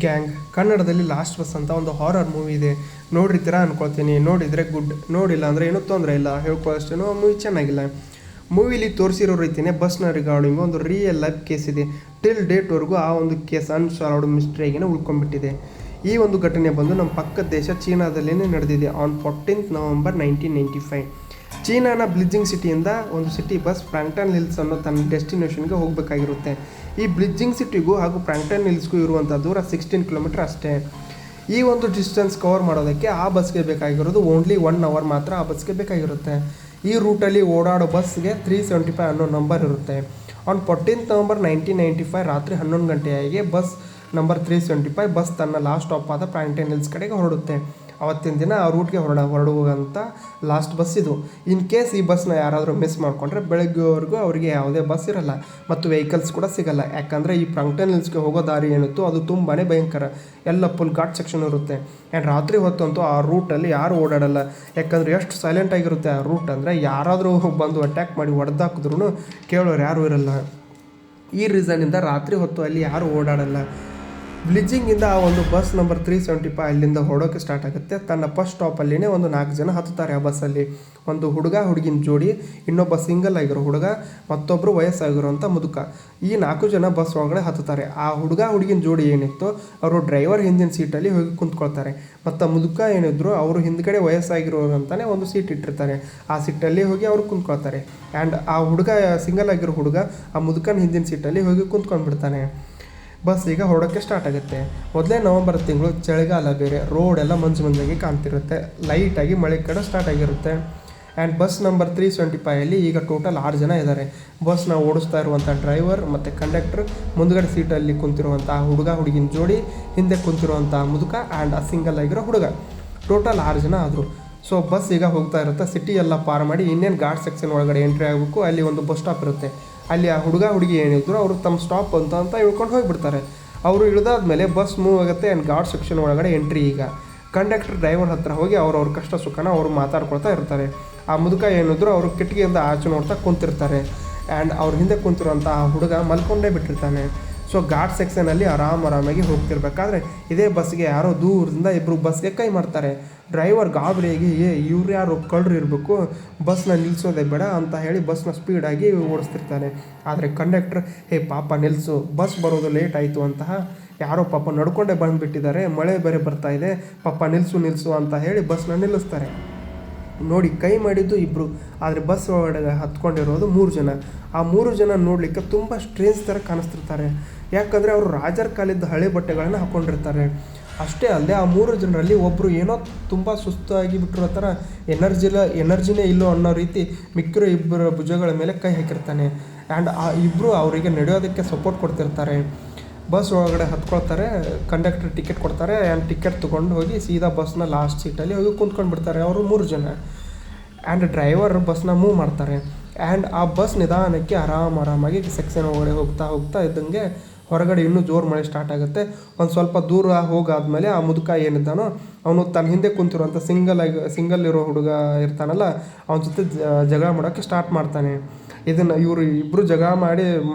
Gang ಕನ್ನಡದಲ್ಲಿ last bus ಅಂತ ಒಂದು ಹಾರರ್ ಮೂವಿ ಇದೆ. ನೋಡಿರ್ತೀರ ಅನ್ಕೊಳ್ತೀನಿ. ನೋಡಿದರೆ ಗುಡ್, ನೋಡಿಲ್ಲ ಅಂದರೆ ಏನೂ ತೊಂದರೆ ಇಲ್ಲ, ಹೇಳ್ಕೊಳ್ಳೋಷ್ಟೇನೋ ಮೂವಿ ಚೆನ್ನಾಗಿಲ್ಲ. ಮೂವಿಲಿ ತೋರಿಸಿರೋ ರೀತಿಯೇ ಬಸ್ನ ರಿಗಾರ್ಡಿಂಗ್ ಒಂದು ರಿಯಲ್ ಲೈಫ್ ಕೇಸ್ ಇದೆ. ಟಿಲ್ ಡೇಟ್ವರೆಗೂ ಆ ಒಂದು ಕೇಸ್ ಅನ್ಸಾಲ್ವ್ಡ್ ಮಿಸ್ಟ್ರಿಯಾಗಿನೇ ಉಳ್ಕೊಂಡ್ಬಿಟ್ಟಿದೆ. ಈ ಒಂದು ಘಟನೆ ಬಂದು ನಮ್ಮ ಪಕ್ಕದ ದೇಶ ಚೀನಾದಲ್ಲೇ ನಡೆದಿದೆ ಆನ್ 14th November 1995. ಚೀನಾನ ಬ್ಲಿಜ್ಜಿಂಗ್ ಸಿಟಿಯಿಂದ ಒಂದು ಸಿಟಿ ಬಸ್ ಫ್ರಾಂಕ್ಟನ್ ಹಿಲ್ಸ್ ಅನ್ನೋ ತನ್ನ ಡೆಸ್ಟಿನೇಷನ್ಗೆ ಹೋಗಬೇಕಾಗಿರುತ್ತೆ. ಈ ಬ್ಲಿಜ್ಜಿಂಗ್ ಸಿಟಿಗೂ ಹಾಗೂ ಫ್ರಾಂಕ್ಟನ್ ಹಿಲ್ಸ್ಗೂ ಇರುವಂಥ ದೂರ 16 ಕಿಲೋಮೀಟರ್ ಅಷ್ಟೇ. ಈ ಒಂದು ಡಿಸ್ಟೆನ್ಸ್ ಕವರ್ ಮಾಡೋದಕ್ಕೆ ಆ ಬಸ್ಗೆ ಬೇಕಾಗಿರೋದು ಓನ್ಲಿ 1 hour ಮಾತ್ರ ಆ ಬಸ್ಗೆ ಬೇಕಾಗಿರುತ್ತೆ. ಈ ರೂಟಲ್ಲಿ ಓಡಾಡೋ ಬಸ್ಗೆ 375 ಅನ್ನೋ ನಂಬರ್ ಇರುತ್ತೆ. ಆನ್ 14th November 1995 ರಾತ್ರಿ 11 ಗಂಟೆಯಾಗಿ ಬಸ್ ನಂಬರ್ 375 ಬಸ್ ತನ್ನ ಲಾಸ್ಟ್ ಸ್ಟಾಪ್ ಆದ ಫ್ರಾಂಕ್ಟನ್ ಹಿಲ್ಸ್ ಕಡೆಗೆ ಹೊರಡುತ್ತೆ. ಅವತ್ತಿನ ದಿನ ಆ ರೂಟ್ಗೆ ಹೊರಡುವಂಥ ಲಾಸ್ಟ್ ಬಸ್ ಇದು. ಇನ್ ಕೇಸ್ ಈ ಬಸ್ನ ಯಾರಾದರೂ ಮಿಸ್ ಮಾಡಿಕೊಂಡ್ರೆ ಬೆಳಗ್ಗೆವರೆಗೂ ಅವರಿಗೆ ಯಾವುದೇ ಬಸ್ ಇರಲ್ಲ ಮತ್ತು ವೆಹಿಕಲ್ಸ್ ಕೂಡ ಸಿಗಲ್ಲ. ಯಾಕಂದರೆ ಈ ಫ್ರಾಂಕ್ಟನ್ ಹಿಲ್ಸ್ಗೆ ಹೋಗೋ ದಾರಿ ಏನಿತ್ತು ಅದು ತುಂಬಾ ಭಯಂಕರ, ಎಲ್ಲ ಫುಲ್ ಘಾಟ್ ಸೆಕ್ಷನ್ ಇರುತ್ತೆ. ಆ್ಯಂಡ್ ರಾತ್ರಿ ಹೊತ್ತಂತೂ ಆ ರೂಟಲ್ಲಿ ಯಾರು ಓಡಾಡಲ್ಲ. ಯಾಕಂದರೆ ಎಷ್ಟು ಸೈಲೆಂಟ್ ಆಗಿರುತ್ತೆ ಆ ರೂಟ್ ಅಂದರೆ ಯಾರಾದರೂ ಬಂದು ಅಟ್ಯಾಕ್ ಮಾಡಿ ಹೊಡೆದಾಕಿದ್ರೂ ಕೇಳೋರು ಯಾರೂ ಇರಲ್ಲ. ಈ ರೀಸನ್ನಿಂದ ರಾತ್ರಿ ಹೊತ್ತು ಅಲ್ಲಿ ಯಾರು ಓಡಾಡಲ್ಲ. ಬ್ಲಿಜ್ಜಿಂಗಿಂದ ಆ ಒಂದು ಬಸ್ ನಂಬರ್ 375 ಅಲ್ಲಿಂದ ಹೊರಡೋಕ್ಕೆ ಸ್ಟಾರ್ಟ್ ಆಗುತ್ತೆ. ತನ್ನ ಫಸ್ಟ್ ಸ್ಟಾಪಲ್ಲಿನೇ ಒಂದು 4 ಜನ ಹತ್ತುತ್ತಾರೆ ಆ ಬಸ್ಸಲ್ಲಿ. ಒಂದು ಹುಡುಗ ಹುಡುಗಿನ ಜೋಡಿ, ಇನ್ನೊಬ್ಬ ಸಿಂಗಲ್ ಆಗಿರೋ ಹುಡುಗ, ಮತ್ತೊಬ್ಬರು ವಯಸ್ಸಾಗಿರೋಂಥ ಮುದುಕ. ಈ 4 ಜನ ಬಸ್ ಒಳಗಡೆ ಹತ್ತುತ್ತಾರೆ. ಆ ಹುಡುಗ ಹುಡುಗಿನ ಜೋಡಿ ಏನಿತ್ತು ಅವರು ಡ್ರೈವರ್ ಹಿಂದಿನ ಸೀಟಲ್ಲಿ ಹೋಗಿ ಕುಂತ್ಕೊಳ್ತಾರೆ. ಮತ್ತು ಮುದುಕ ಏನಿದ್ರು ಅವರು ಹಿಂದ್ಗಡೆ ವಯಸ್ಸಾಗಿರೋರಂತಾನೆ ಒಂದು ಸೀಟ್ ಇಟ್ಟಿರ್ತಾರೆ. ಆ ಸೀಟಲ್ಲಿ ಹೋಗಿ ಅವರು ಕುಂತ್ಕೊಳ್ತಾರೆ. ಆ್ಯಂಡ್ ಆ ಹುಡುಗ ಸಿಂಗಲ್ ಆಗಿರೋ ಹುಡುಗ ಆ ಮುದುಕನ ಹಿಂದಿನ ಸೀಟಲ್ಲಿ ಹೋಗಿ ಕುಂತ್ಕೊಂಡ್ಬಿಡ್ತಾನೆ. ಬಸ್ ಈಗ ಹೊರಡೋಕ್ಕೆ ಸ್ಟಾರ್ಟ್ ಆಗುತ್ತೆ. ಮೊದಲೇ ನವಂಬರ್ ತಿಂಗಳು, ಚಳಿಗಾಲ ಬೇರೆ, ರೋಡೆಲ್ಲ ಮಂಜಾಗಿ ಕಾಣ್ತಿರುತ್ತೆ. ಲೈಟಾಗಿ ಮಳೆ ಕಡೆ ಸ್ಟಾರ್ಟ್ ಆಗಿರುತ್ತೆ. ಆ್ಯಂಡ್ ಬಸ್ ನಂಬರ್ 375 ಈಗ ಟೋಟಲ್ 6 ಜನ ಇದ್ದಾರೆ. ಬಸ್ನ ಓಡಿಸ್ತಾ ಇರುವಂಥ ಡ್ರೈವರ್ ಮತ್ತು ಕಂಡಕ್ಟರ್, ಮುಂದ್ಗಡೆ ಸೀಟಲ್ಲಿ ಕುಂತಿರುವಂಥ ಹುಡುಗ ಹುಡುಗಿನ ಜೋಡಿ, ಹಿಂದೆ ಕುಂತಿರುವಂಥ ಮುದುಕ ಆ್ಯಂಡ್ ಆ ಸಿಂಗಲ್ ಆಗಿರೋ ಹುಡುಗ, ಟೋಟಲ್ 6 ಜನ ಆದರು. ಸೊ ಬಸ್ ಈಗ ಹೋಗ್ತಾ ಇರುತ್ತೆ. ಸಿಟಿ ಎಲ್ಲ ಪಾರ್ ಮಾಡಿ ಇನ್ನೇನು ಘಾಟ್ ಸೆಕ್ಷನ್ ಒಳಗಡೆ ಎಂಟ್ರಿ ಆಗಬೇಕು. ಅಲ್ಲಿ ಒಂದು ಬಸ್ ಸ್ಟಾಪ್ ಇರುತ್ತೆ. ಅಲ್ಲಿ ಆ ಹುಡುಗ ಹುಡುಗಿ ಏನಿದ್ರು ಅವರು ತಮ್ಮ ಸ್ಟಾಪ್ ಅಂತ ಹೇಳ್ಕೊಂಡು ಹೋಗಿಬಿಡ್ತಾರೆ. ಅವರು ಇಳಿದಾದ್ಮೇಲೆ ಬಸ್ ಮೂವ್ ಆಗುತ್ತೆ. ಆ್ಯಂಡ್ ಘಾಟ್ ಸೆಕ್ಷನ್ ಒಳಗಡೆ ಎಂಟ್ರಿ. ಈಗ ಕಂಡಕ್ಟರ್ ಡ್ರೈವರ್ ಹತ್ರ ಹೋಗಿ ಅವ್ರ ಕಷ್ಟ ಸುಖನ ಅವರು ಮಾತಾಡ್ಕೊಳ್ತಾ ಇರ್ತಾರೆ. ಆ ಮುದುಕ ಏನಿದ್ರು ಅವರು ಕಿಟಕಿಯಿಂದ ಆಚೆ ನೋಡ್ತಾ ಕುಂತಿರ್ತಾರೆ. ಆ್ಯಂಡ್ ಅವ್ರ ಹಿಂದೆ ಕುಂತಿರುವಂಥ ಆ ಹುಡುಗ ಮಲ್ಕೊಂಡೇ ಬಿಟ್ಟಿರ್ತಾನೆ. ಸೊ ಘಾಟ್ ಸೆಕ್ಷನಲ್ಲಿ ಆರಾಮಾಗಿ ಹೋಗ್ತಿರ್ಬೇಕಾದ್ರೆ ಇದೇ ಬಸ್ಗೆ ಯಾರೋ ದೂರದಿಂದ ಇಬ್ಬರು ಬಸ್ಗೆ ಕೈ ಮಾಡ್ತಾರೆ. ಡ್ರೈವರ್ ಗಾಬರಿಯಾಗಿ ಇವ್ರು ಯಾರು ಕಳ್ಳರು ಇರಬೇಕು, ಬಸ್ನ ನಿಲ್ಲಿಸೋದೇ ಬೇಡ ಅಂತ ಹೇಳಿ ಬಸ್ನ ಸ್ಪೀಡಾಗಿ ಓಡಿಸ್ತಿರ್ತಾನೆ. ಆದರೆ ಕಂಡಕ್ಟ್ರ್ ಪಾಪ ನಿಲ್ಲಿಸು, ಬಸ್ ಬರೋದು ಲೇಟ್ ಆಯಿತು ಅಂತಹ, ಯಾರೋ ಪಾಪ ನಡ್ಕೊಂಡೇ ಬಂದುಬಿಟ್ಟಿದ್ದಾರೆ, ಮಳೆ ಬೇರೆ ಬರ್ತಾ ಇದೆ, ಪಾಪ ನಿಲ್ಲಿಸು ಅಂತ ಹೇಳಿ ಬಸ್ನ ನಿಲ್ಲಿಸ್ತಾರೆ. ನೋಡಿ, ಕೈ ಮಾಡಿದ್ದು ಇಬ್ಬರು, ಆದರೆ ಬಸ್ ಒಳಗಡೆ ಹತ್ಕೊಂಡಿರೋದು 3 ಜನ. ಆ 3 ಜನ ನೋಡಲಿಕ್ಕೆ ತುಂಬ ಸ್ಟ್ರೇಂಜ್ ಥರ ಕಾಣಿಸ್ತಿರ್ತಾರೆ. ಯಾಕಂದರೆ ಅವರು ರಾಜರ ಕಾಲದ ಹಳೆ ಬಟ್ಟೆಗಳನ್ನು ಹಾಕ್ಕೊಂಡಿರ್ತಾರೆ. ಅಷ್ಟೇ ಅಲ್ಲದೆ ಆ 3 ಜನರಲ್ಲಿ ಒಬ್ಬರು ಏನೋ ತುಂಬ ಸುಸ್ತಾಗಿ ಬಿಟ್ಟಿರೋ ಥರ ಎನರ್ಜಿನೇ ಇಲ್ಲೋ ಅನ್ನೋ ರೀತಿ ಮಿಕ್ಕಿರೋ ಇಬ್ಬರ ಭುಜಗಳ ಮೇಲೆ ಕೈ ಹಾಕಿರ್ತಾನೆ. ಆ್ಯಂಡ್ ಆ ಇಬ್ಬರು ಅವರಿಗೆ ನಡೆಯೋದಕ್ಕೆ ಸಪೋರ್ಟ್ ಕೊಡ್ತಿರ್ತಾರೆ. ಬಸ್ ಒಳಗಡೆ ಹತ್ಕೊಳ್ತಾರೆ. ಕಂಡಕ್ಟರ್ ಟಿಕೆಟ್ ಕೊಡ್ತಾರೆ. ಆ್ಯಂಡ್ ಟಿಕೆಟ್ ತೊಗೊಂಡು ಹೋಗಿ ಸೀದಾ ಬಸ್ನ ಲಾಸ್ಟ್ ಸೀಟಲ್ಲಿ ಹೋಗಿ ಕುಂತ್ಕೊಂಡು ಬಿಡ್ತಾರೆ ಅವರು 3 ಜನ. ಆ್ಯಂಡ್ ಡ್ರೈವರ್ ಬಸ್ನ ಮೂವ್ ಮಾಡ್ತಾರೆ. ಆ್ಯಂಡ್ ಆ ಬಸ್ ನಿಧಾನಕ್ಕೆ ಆರಾಮಾಗಿ ಸೆಕ್ಷನ್ ಒಳಗಡೆ ಹೋಗ್ತಾ ಇದ್ದಂಗೆ ಹೊರಗಡೆ ಇನ್ನೂ ಜೋರು ಮಳೆ ಸ್ಟಾರ್ಟ್ ಆಗುತ್ತೆ. ಒಂದು ಸ್ವಲ್ಪ ದೂರ ಹೋಗಾದ್ಮೇಲೆ ಆ ಮುದುಕ ಏನಿದ್ದಾನೋ ಅವನು ತನ್ನ ಹಿಂದೆ ಕುಂತಿರುವಂಥ ಸಿಂಗಲ್ ಇರೋ ಹುಡುಗ ಇರ್ತಾನಲ್ಲ, ಅವನ ಜೊತೆ ಜಗಳ ಮಾಡೋಕ್ಕೆ ಸ್ಟಾರ್ಟ್ ಮಾಡ್ತಾನೆ. ಇದನ್ನು ಇವರು ಇಬ್ಬರು ಜಗಳ ಮಾಡಿ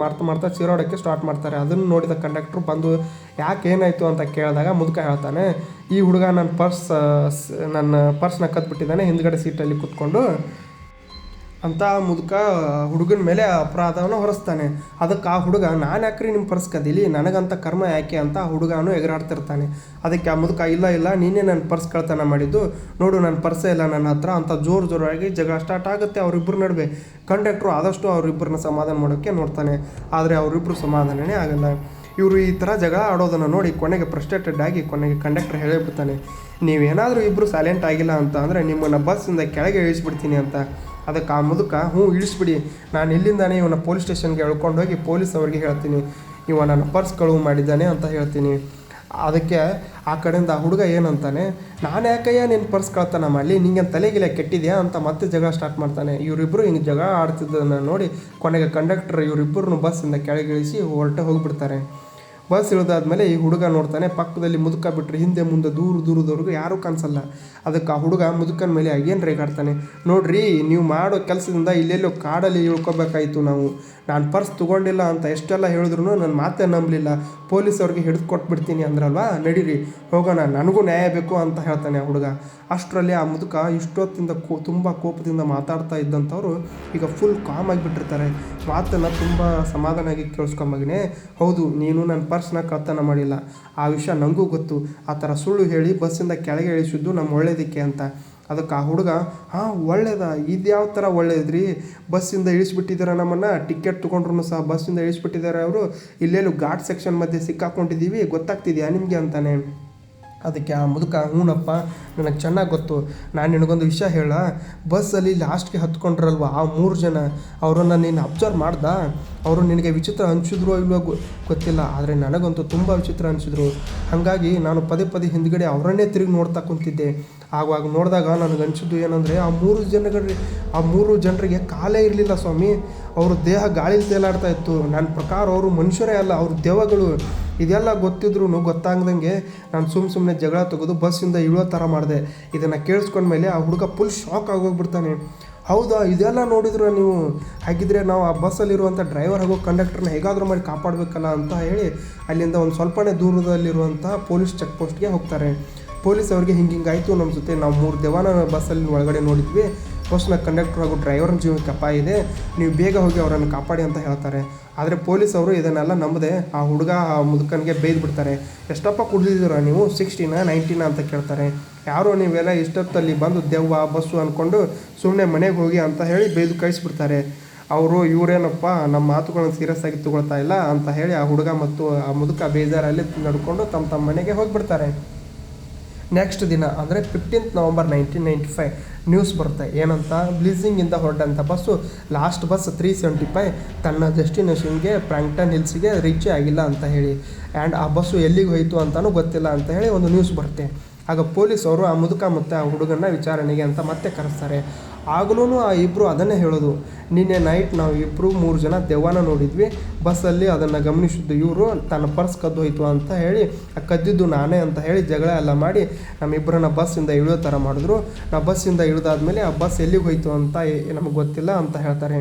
ಮಾಡ್ತಾ ಚೀರಾಡೋಕ್ಕೆ ಸ್ಟಾರ್ಟ್ ಮಾಡ್ತಾರೆ. ಅದನ್ನು ನೋಡಿದ ಕಂಡಕ್ಟ್ರು ಬಂದು ಯಾಕೆ ಏನಾಯಿತು ಅಂತ ಕೇಳಿದಾಗ ಮುದುಕ ಹೇಳ್ತಾನೆ, ಈ ಹುಡುಗ ನನ್ನ ಪರ್ಸ್ನ ಕದ್ಬಿಟ್ಟಿದ್ದಾನೆ ಹಿಂದ್ಗಡೆ ಸೀಟಲ್ಲಿ ಕೂತ್ಕೊಂಡು ಅಂತ. ಮುದುಕ ಹುಡುಗನ ಮೇಲೆ ಅಪರಾಧವನ್ನು ಹೊರಿಸ್ತಾನೆ. ಅದಕ್ಕೆ ಆ ಹುಡುಗ, ನಾನು ಯಾಕ್ರಿ ನಿಮ್ಮ ಪರ್ಸ್ ಕದೀಲಿ, ನನಗಂತ ಕರ್ಮ ಯಾಕೆ ಅಂತ ಆ ಹುಡುಗನೂ ಎಗರಾಡ್ತಿರ್ತಾನೆ. ಅದಕ್ಕೆ ಆ ಮುದುಕ, ಇಲ್ಲ ನೀನೇ ನನ್ನ ಪರ್ಸ್ ಕಳ್ತನ ಮಾಡಿದ್ದು, ನೋಡು ನನ್ನ ಪರ್ಸೇ ಇಲ್ಲ ನನ್ನ ಹತ್ರ ಅಂತ ಜೋರಾಗಿ ಜಗಳ ಸ್ಟಾರ್ಟ್ ಆಗುತ್ತೆ ಅವರಿಬ್ಬರ ನಡುವೆ. ಕಂಡಕ್ಟ್ರು ಆದಷ್ಟು ಅವರಿಬ್ಬರನ್ನ ಸಮಾಧಾನ ಮಾಡೋಕ್ಕೆ ನೋಡ್ತಾನೆ. ಆದರೆ ಅವರಿಬ್ಬರು ಸಮಾಧಾನನೇ ಆಗಲ್ಲ. ಇವರು ಈ ಥರ ಜಗಳ ಆಡೋದನ್ನು ನೋಡಿ ಕೊನೆಗೆ ಫ್ರಸ್ಟ್ರೇಟೆಡ್ ಆಗಿ ಕಂಡಕ್ಟರ್ ಹೇಳಿಬಿಡ್ತಾನೆ, ನೀವೇನಾದರೂ ಇಬ್ಬರು ಸೈಲೆಂಟ್ ಆಗಿಲ್ಲ ಅಂತ ಅಂದರೆ ನಿಮ್ಮನ್ನು ಬಸ್ಸಿಂದ ಕೆಳಗೆ ಇಳಿಸ್ಬಿಡ್ತೀನಿ ಅಂತ. ಅದಕ್ಕೆ ಆ ಮುದುಕ, ಇಳಿಸ್ಬಿಡಿ, ನಾನು ಇಲ್ಲಿಂದಾನೆ ಇವನ ಪೊಲೀಸ್ ಸ್ಟೇಷನ್ಗೆ ಎಳ್ಕೊಂಡು ಹೋಗಿ ಪೊಲೀಸ್ ಅವ್ರಿಗೆ ಹೇಳ್ತೀನಿ, ಇವ ನನ್ನ ಪರ್ಸ್ ಕಳುವು ಮಾಡಿದ್ದಾನೆ ಅಂತ ಹೇಳ್ತೀನಿ. ಅದಕ್ಕೆ ಆ ಕಡೆಯಿಂದ ಆ ಹುಡುಗ ಏನಂತಾನೆ, ನಾನು ಯಾಕಯ್ಯ ನಿನ್ನ ಪರ್ಸ್ ಕಳ್ತನ ಮಾಡಲಿ, ನಿಂಗೆ ತಲೆಗಿಲೆ ಕೆಟ್ಟಿದೆಯಾ ಅಂತ ಮತ್ತೆ ಜಗಳ ಸ್ಟಾರ್ಟ್ ಮಾಡ್ತಾನೆ. ಇವರಿಬ್ಬರು ಹಿಂಗೆ ಜಗಳ ಆಡ್ತಿದ್ದನ್ನು ನೋಡಿ ಕೊನೆಗೆ ಕಂಡಕ್ಟರ್ ಇವರಿಬ್ಬರನ್ನು ಬಸ್ಸಿಂದ ಕೆಳಗಿಳಿಸಿ ಹೋಗ್ಬಿಡ್ತಾರೆ. ಬಸ್ ಇಳಿದಾದ್ಮೇಲೆ ಈ ಹುಡುಗ ನೋಡ್ತಾನೆ, ಪಕ್ಕದಲ್ಲಿ ಮುದುಕ ಬಿಟ್ಟರೆ ಹಿಂದೆ ಮುಂದೆ ದೂರದವರೆಗೂ ಯಾರೂ ಕಾಣಿಸಲ್ಲ. ಅದಕ್ಕೆ ಆ ಹುಡುಗ ಮುದುಕನ ಮೇಲೆ ಏನು ರೇಗಾಡ್ತಾನೆ, ನೋಡ್ರಿ ನೀವು ಮಾಡೋ ಕೆಲಸದಿಂದ ಇಲ್ಲೆಲ್ಲೋ ಕಾಡಲ್ಲಿ ಇಳ್ಕೊಬೇಕಾಯ್ತು ನಾವು. ನಾನು ಪರ್ಸ್ ತೊಗೊಂಡಿಲ್ಲ ಅಂತ ಎಷ್ಟೆಲ್ಲ ಹೇಳಿದ್ರು ನನ್ನ ಮಾತೇ ನಂಬಲಿಲ್ಲ. ಪೊಲೀಸವ್ರಿಗೆ ಹಿಡಿದು ಕೊಟ್ಬಿಡ್ತೀನಿ ಅಂದ್ರಲ್ವಾ, ನಡೀರಿ ಹೋಗೋಣ, ನನಗೂ ನ್ಯಾಯ ಬೇಕು ಅಂತ ಹೇಳ್ತಾನೆ ಆ ಹುಡುಗ. ಅಷ್ಟರಲ್ಲಿ ಆ ಮುದುಕ ಇಷ್ಟೊತ್ತಿಂದ ತುಂಬ ಕೋಪದಿಂದ ಮಾತಾಡ್ತಾ ಇದ್ದಂಥವ್ರು ಈಗ ಫುಲ್ ಕಾಮ್ ಆಗಿಬಿಟ್ಟಿರ್ತಾರೆ. ಮಾತನ್ನು ತುಂಬ ಸಮಾಧಾನವಾಗಿ ಕೇಳಿಸ್ಕೊಂಬಗನೆ, ಹೌದು ನೀನು ನನ್ನ ಪರ್ಸ್ನ ಕಳ್ತನ ಮಾಡಿಲ್ಲ, ಆ ವಿಷಯ ನನಗೂ ಗೊತ್ತು. ಆ ಥರ ಸುಳ್ಳು ಹೇಳಿ ಬಸ್ಸಿಂದ ಕೆಳಗೆ ಇಳಿಸಿದ್ದು ನಮ್ಮ ಒಳ್ಳೇದಕ್ಕೆ ಅಂತ. ಅದಕ್ಕೆ ಆ ಹುಡುಗ, ಹಾಂ ಒಳ್ಳೇದಾ, ಇದು ಯಾವ ಥರ ಒಳ್ಳೇದ್ರಿ, ಬಸ್ಸಿಂದ ಇಳಿಸ್ಬಿಟ್ಟಿದ್ದಾರೆ ನಮ್ಮನ್ನು, ಟಿಕೆಟ್ ತೊಗೊಂಡ್ರು ಸಹ ಬಸ್ಸಿಂದ ಇಳಿಸ್ಬಿಟ್ಟಿದ್ದಾರೆ ಅವರು, ಇಲ್ಲೆಲ್ಲೂ ಘಾಟ್ ಸೆಕ್ಷನ್ ಮಧ್ಯೆ ಸಿಕ್ಕಾಕೊಂಡಿದ್ದೀವಿ, ಗೊತ್ತಾಗ್ತಿದೆಯಾ ನಿಮಗೆ ಅಂತಾನೆ. ಅದಕ್ಕೆ ಆ ಮುದುಕ, ಹ್ಞೂನಪ್ಪ ನನಗೆ ಚೆನ್ನಾಗಿ ಗೊತ್ತು, ನಾನು ನಿನಗೊಂದು ವಿಷಯ ಹೇಳ, ಬಸ್ಸಲ್ಲಿ ಲಾಸ್ಟ್ಗೆ ಹತ್ಕೊಂಡ್ರಲ್ವ ಆ 3 ಜನ, ಅವರನ್ನು ನೀನು ಅಬ್ಸರ್ವ್ ಮಾಡ್ದ, ಅವರು ನಿನಗೆ ವಿಚಿತ್ರ ಅನಿಸಿದ್ರು ಇಲ್ವೋ ಗೊತ್ತಿಲ್ಲ, ಆದರೆ ನನಗಂತೂ ತುಂಬ ವಿಚಿತ್ರ ಅನಿಸಿದ್ರು. ಹಾಗಾಗಿ ನಾನು ಪದೇ ಪದೇ ಹಿಂದ್ಗಡೆ ಅವರನ್ನೇ ತಿರುಗಿ ನೋಡ್ತಾ ಕುಂತಿದ್ದೆ. ಆವಾಗ ನೋಡಿದಾಗ ನನಗೆ ಅನಿಸಿದ್ದು ಏನಂದರೆ, ಆ 3 ಜನರಿಗೆ ಕಾಲೇ ಇರಲಿಲ್ಲ ಸ್ವಾಮಿ, ಅವರು ದೇಹ ಗಾಳಿಲಿ ತೇಲಾಡ್ತಾ ಇತ್ತು. ನನ್ನ ಪ್ರಕಾರ ಅವರು ಮನುಷ್ಯರೇ ಅಲ್ಲ, ಅವರು ದೆವ್ವಗಳು. ಇದೆಲ್ಲ ಗೊತ್ತಿದ್ರೂ ಗೊತ್ತಾಗ್ದಂಗೆ ನಾನು ಸುಮ್ಮನೆ ಜಗಳ ತೆಗೆದು ಬಸ್ಸಿಂದ ಇಳೋ ಥರ ಮಾಡಿದೆ. ಇದನ್ನು ಕೇಳಿಸ್ಕೊಂಡ್ಮೇಲೆ ಆ ಹುಡುಗ ಫುಲ್ ಶಾಕ್ ಆಗೋಗ್ಬಿಡ್ತಾನೆ. ಹೌದಾ, ಇದೆಲ್ಲ ನೋಡಿದ್ರು ನೀವು, ಹಾಗಿದ್ರೆ ನಾವು ಆ ಬಸ್ಸಲ್ಲಿರುವಂಥ ಡ್ರೈವರ್ ಹಾಗೂ ಕಂಡಕ್ಟರ್ನ ಹೇಗಾದರೂ ಮಾಡಿ ಕಾಪಾಡಬೇಕಲ್ಲ ಅಂತ ಹೇಳಿ ಅಲ್ಲಿಂದ ಒಂದು ಸ್ವಲ್ಪನೇ ದೂರದಲ್ಲಿರುವಂಥ ಪೊಲೀಸ್ ಚೆಕ್ ಪೋಸ್ಟ್ಗೆ ಹೋಗ್ತಾರೆ. ಪೊಲೀಸ್ ಅವ್ರಿಗೆ ಹಿಂಗಾಯಿತು ನಮ್ಮ ಜೊತೆ, ನಾವು 3 ದೆವ್ವನ ಬಸ್ಸಲ್ಲಿ ಒಳಗಡೆ ನೋಡಿದ್ವಿ, ಬಸ್ನ ಕಂಡಕ್ಟರ್ ಹಾಗೂ ಡ್ರೈವರ್ನ ಜೀವಕ್ಕೆ ಅಪಾಯ ಇದೆ, ನೀವು ಬೇಗ ಹೋಗಿ ಅವರನ್ನು ಕಾಪಾಡಿ ಅಂತ ಹೇಳ್ತಾರೆ. ಆದರೆ ಪೊಲೀಸವರು ಇದನ್ನೆಲ್ಲ ನಂಬದೆ ಆ ಹುಡುಗ ಆ ಮುದುಕನಿಗೆ ಬೈದು ಬಿಡ್ತಾರೆ. ಎಷ್ಟಪ್ಪ ಕುಡಿದಿದ್ದೀರ ನೀವು, 16 19 ಅಂತ ಕೇಳ್ತಾರೆ. ಯಾರೋ ನೀವೆಲ್ಲ ಇಷ್ಟೊತ್ತಲ್ಲಿ ಬಂದು ದೆವ್ವ ಬಸ್ಸು ಅಂದ್ಕೊಂಡು ಸುಮ್ಮನೆ ಮನೆಗೆ ಹೋಗಿ ಅಂತ ಹೇಳಿ ಬೈದು ಕಳಿಸ್ಬಿಡ್ತಾರೆ. ಅವರು ಇವರೇನಪ್ಪ ನಮ್ಮ ಮಾತುಗಳನ್ನು ಸೀರಿಯಸ್ ಆಗಿ ತಗೊಳ್ತಾ ಇಲ್ಲ ಅಂತ ಹೇಳಿ ಆ ಹುಡುಗ ಮತ್ತು ಆ ಮುದುಕ ಬೇಜಾರಲ್ಲಿ ನಡ್ಕೊಂಡು ತಮ್ಮ ಮನೆಗೆ ಹೋಗಿಬಿಡ್ತಾರೆ. ನೆಕ್ಸ್ಟ್ ದಿನ ಅಂದರೆ 15th ನವಂಬರ್ 1995 ನ್ಯೂಸ್ ಬರುತ್ತೆ. ಏನಂತ, ಬ್ಲೀಸಿಂಗಿಂದ ಹೊರಟಂಥ ಬಸ್ಸು ಲಾಸ್ಟ್ ಬಸ್ 375 ತನ್ನ ಡೆಸ್ಟಿನೇಷನ್ಗೆ ಪ್ರ್ಯಾಂಕ್ಟನ್ ಹಿಲ್ಸ್ಗೆ ರೀಚೇ ಆಗಿಲ್ಲ ಅಂತ ಹೇಳಿ, ಆ್ಯಂಡ್ ಆ ಬಸ್ಸು ಎಲ್ಲಿಗೆ ಹೋಯಿತು ಅಂತಲೂ ಗೊತ್ತಿಲ್ಲ ಅಂತ ಹೇಳಿ ಒಂದು ನ್ಯೂಸ್ ಬರುತ್ತೆ. ಆಗ ಪೊಲೀಸವರು ಆ ಮುದುಕ ಮತ್ತು ಆ ಹುಡುಗನ ವಿಚಾರಣೆಗೆ ಅಂತ ಮತ್ತೆ ಕರೆಸ್ತಾರೆ. ಆಗಲೂ ಆ ಇಬ್ಬರು ಅದನ್ನೇ ಹೇಳೋದು, ನಿನ್ನೆ ನೈಟ್ ನಾವು ಇಬ್ಬರು 3 ಜನ ದೆವ್ವನ ನೋಡಿದ್ವಿ, ಬಸ್ಸಲ್ಲಿ ಅದನ್ನು ಗಮನಿಸಿದ್ದು ಇವರು, ತನ್ನ ಪರ್ಸ್ ಕದ್ದು ಹೋಯ್ತು ಅಂತ ಹೇಳಿ, ಕದ್ದಿದ್ದು ನಾನೇ ಅಂತ ಹೇಳಿ ಜಗಳ ಎಲ್ಲ ಮಾಡಿ ನಮ್ಮಿಬ್ಬರನ್ನ ಬಸ್ಸಿಂದ ಇಳಿಯೋ ಥರ ಮಾಡಿದ್ರು. ನಾವು ಬಸ್ಸಿಂದ ಇಳಿದಾದ್ಮೇಲೆ ಆ ಬಸ್ ಎಲ್ಲಿಗೆ ಹೋಯ್ತು ಅಂತ ನಮಗೆ ಗೊತ್ತಿಲ್ಲ ಅಂತ ಹೇಳ್ತಾರೆ.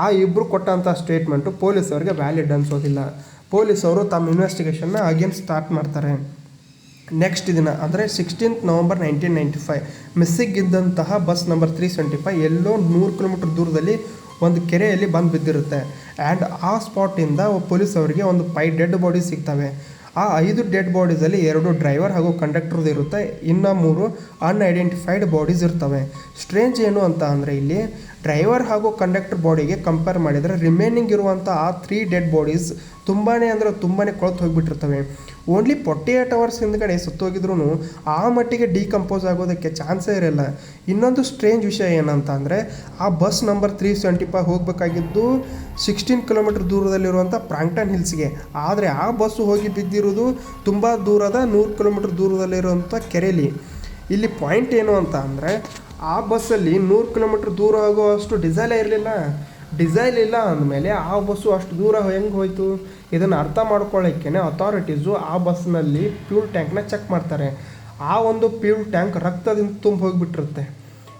ಆ ಇಬ್ಬರು ಕೊಟ್ಟಂಥ ಸ್ಟೇಟ್ಮೆಂಟು ಪೊಲೀಸವ್ರಿಗೆ ವ್ಯಾಲಿಡ್ ಅನಿಸೋದಿಲ್ಲ. ಪೊಲೀಸವರು ತಮ್ಮ ಇನ್ವೆಸ್ಟಿಗೇಷನ್ನ ಅಗೇನ್ ಸ್ಟಾರ್ಟ್ ಮಾಡ್ತಾರೆ. ನೆಕ್ಸ್ಟ್ ದಿನ ಅಂದರೆ 16th ನವಂಬರ್ 1995 ಮಿಸ್ಸಿಗಿದ್ದಂತಹ ಬಸ್ ನಂಬರ್ 375 ಎಲ್ಲೋ 100 ಕಿಲೋಮೀಟರ್ ದೂರದಲ್ಲಿ ಒಂದು ಕೆರೆಯಲ್ಲಿ ಬಂದು ಬಿದ್ದಿರುತ್ತೆ. ಆ್ಯಂಡ್ ಆ ಸ್ಪಾಟಿಂದ ಪೊಲೀಸವರಿಗೆ ಒಂದು 5 ಡೆಡ್ ಬಾಡೀಸ್ ಸಿಗ್ತವೆ. ಆ 5 ಡೆಡ್ ಬಾಡೀಸಲ್ಲಿ 2 ಡ್ರೈವರ್ ಹಾಗೂ ಕಂಡಕ್ಟರ್ದು ಇರುತ್ತೆ, ಇನ್ನು 3 ಅನ್ಐಡೆಂಟಿಫೈಡ್ ಬಾಡೀಸ್ ಇರ್ತವೆ. ಸ್ಟ್ರೇಂಜ್ ಏನು ಅಂತ ಅಂದರೆ, ಇಲ್ಲಿ ಡ್ರೈವರ್ ಹಾಗೂ ಕಂಡಕ್ಟರ್ ಬಾಡಿಗೆ ಕಂಪೇರ್ ಮಾಡಿದರೆ ರಿಮೈನಿಂಗ್ ಇರುವಂಥ ಆ 3 ಡೆಡ್ ಬಾಡೀಸ್ ತುಂಬಾ ಕೊಳತು ಹೋಗಿಬಿಟ್ಟಿರ್ತವೆ. ಓನ್ಲಿ 48 ಅವರ್ಸ್ ಹಿಂದ್ಗಡೆ ಸತ್ತೋಗಿದ್ರು ಆ ಮಟ್ಟಿಗೆ ಡಿಕಂಪೋಸ್ ಆಗೋದಕ್ಕೆ ಚಾನ್ಸೇ ಇರಲ್ಲ. ಇನ್ನೊಂದು ಸ್ಟ್ರೇಂಜ್ ವಿಷಯ ಏನಂತ ಅಂದರೆ, ಆ ಬಸ್ ನಂಬರ್ 375 ಹೋಗಬೇಕಾಗಿದ್ದು 16 ಕಿಲೋಮೀಟರ್ ದೂರದಲ್ಲಿರುವಂಥ ಪ್ರ್ಯಾಂಕ್ಟನ್ ಹಿಲ್ಸ್ಗೆ, ಆದರೆ ಆ ಬಸ್ಸು ಹೋಗಿ ಬಿದ್ದಿರೋದು ತುಂಬ ದೂರದ 100 ಕಿಲೋಮೀಟರ್ ದೂರದಲ್ಲಿರುವಂಥ ಕೆರೆಯಲ್ಲಿ. ಇಲ್ಲಿ ಪಾಯಿಂಟ್ ಏನು ಅಂತ ಅಂದರೆ, ಆ ಬಸ್ಸಲ್ಲಿ 100 ಕಿಲೋಮೀಟರ್ ದೂರ ಆಗುವಷ್ಟು ಡಿಸೈಲೇ ಇರಲಿಲ್ಲ. ಡಿಸೈಲ್ ಇಲ್ಲ ಅಂದಮೇಲೆ ಆ ಬಸ್ಸು ಅಷ್ಟು ದೂರ ಹೆಂಗೆ ಹೋಯಿತು? ಇದನ್ನು ಅರ್ಥ ಮಾಡ್ಕೊಳ್ಳೋಕ್ಕೇ ಅಥಾರಿಟೀಸು ಆ ಬಸ್ನಲ್ಲಿ ಫ್ಯೂಲ್ ಟ್ಯಾಂಕ್ನ ಚೆಕ್ ಮಾಡ್ತಾರೆ. ಆ ಒಂದು ಫ್ಯೂಲ್ ಟ್ಯಾಂಕ್ ರಕ್ತದಿಂದ ತುಂಬ ಹೋಗಿಬಿಟ್ಟಿರುತ್ತೆ.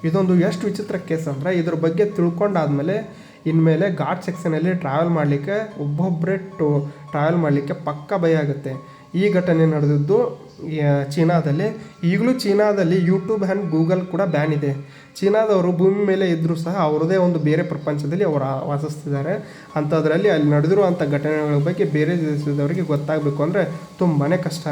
ಇದೊಂದು ಎಷ್ಟು ವಿಚಿತ್ರ ಕೇಸ್ ಅಂದರೆ, ಇದ್ರ ಬಗ್ಗೆ ತಿಳ್ಕೊಂಡಾದ್ಮೇಲೆ ಇನ್ಮೇಲೆ ಘಾಟ್ ಸೆಕ್ಷನಲ್ಲಿ ಟ್ರಾವೆಲ್ ಮಾಡಲಿಕ್ಕೆ ಒಬ್ಬೊಬ್ಬರೇ ಟ್ರಾವೆಲ್ ಮಾಡಲಿಕ್ಕೆ ಪಕ್ಕ ಭಯ ಆಗುತ್ತೆ. ಈ ಘಟನೆ ನಡೆದಿದ್ದು ಚೀನಾದಲ್ಲಿ. ಈಗಲೂ ಚೀನಾದಲ್ಲಿ ಯೂಟ್ಯೂಬ್ ಆ್ಯಂಡ್ ಗೂಗಲ್ ಕೂಡ ಬ್ಯಾನ್ ಇದೆ. ಚೀನಾದವರು ಭೂಮಿ ಮೇಲೆ ಇದ್ದರೂ ಸಹ ಅವರದೇ ಒಂದು ಬೇರೆ ಪ್ರಪಂಚದಲ್ಲಿ ಅವರು ವಾಸಿಸ್ತಿದ್ದಾರೆ. ಅಂಥದ್ರಲ್ಲಿ ಅಲ್ಲಿ ನಡೆದಿರುವಂಥ ಘಟನೆಗಳ ಬಗ್ಗೆ ಬೇರೆ ದೇಶದವರಿಗೆ ಗೊತ್ತಾಗಬೇಕು ಅಂದರೆ ತುಂಬಾ ಕಷ್ಟ.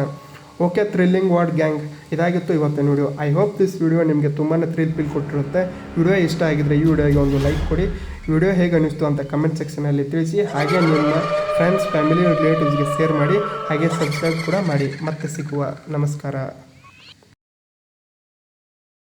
ಓಕೆ, ಥ್ರಿಲ್ಲಿಂಗ್ ವರ್ಡ್ ಗ್ಯಾಂಗ್, ಇದಾಗಿತ್ತು ಇವತ್ತಿನ video. I hope this video ನಿಮಗೆ ತುಂಬಾ ಥ್ರಿಲ್ ಫೀಲ್ ಕೊಟ್ಟಿರುತ್ತೆ. ವಿಡಿಯೋ ಇಷ್ಟ ಆಗಿದ್ದರೆ ಈ ವಿಡಿಯೋಗೆ ಒಂದು ಲೈಕ್ ಕೊಡಿ. ವಿಡಿಯೋ ಹೇಗೆ ಅನ್ನಿಸ್ತು ಅಂತ ಕಮೆಂಟ್ ಸೆಕ್ಷನಲ್ಲಿ ತಿಳಿಸಿ. ಹಾಗೆ ನಿಮ್ಮ ಫ್ರೆಂಡ್ಸ್, ಫ್ಯಾಮಿಲಿ, ರಿಲೇಟಿವ್ಸ್ಗೆ ಶೇರ್ ಮಾಡಿ. ಹಾಗೆ ಸಬ್ಸ್ಕ್ರೈಬ್ ಕೂಡ ಮಾಡಿ. ಮತ್ತೆ ಸಿಗುವ. ನಮಸ್ಕಾರ.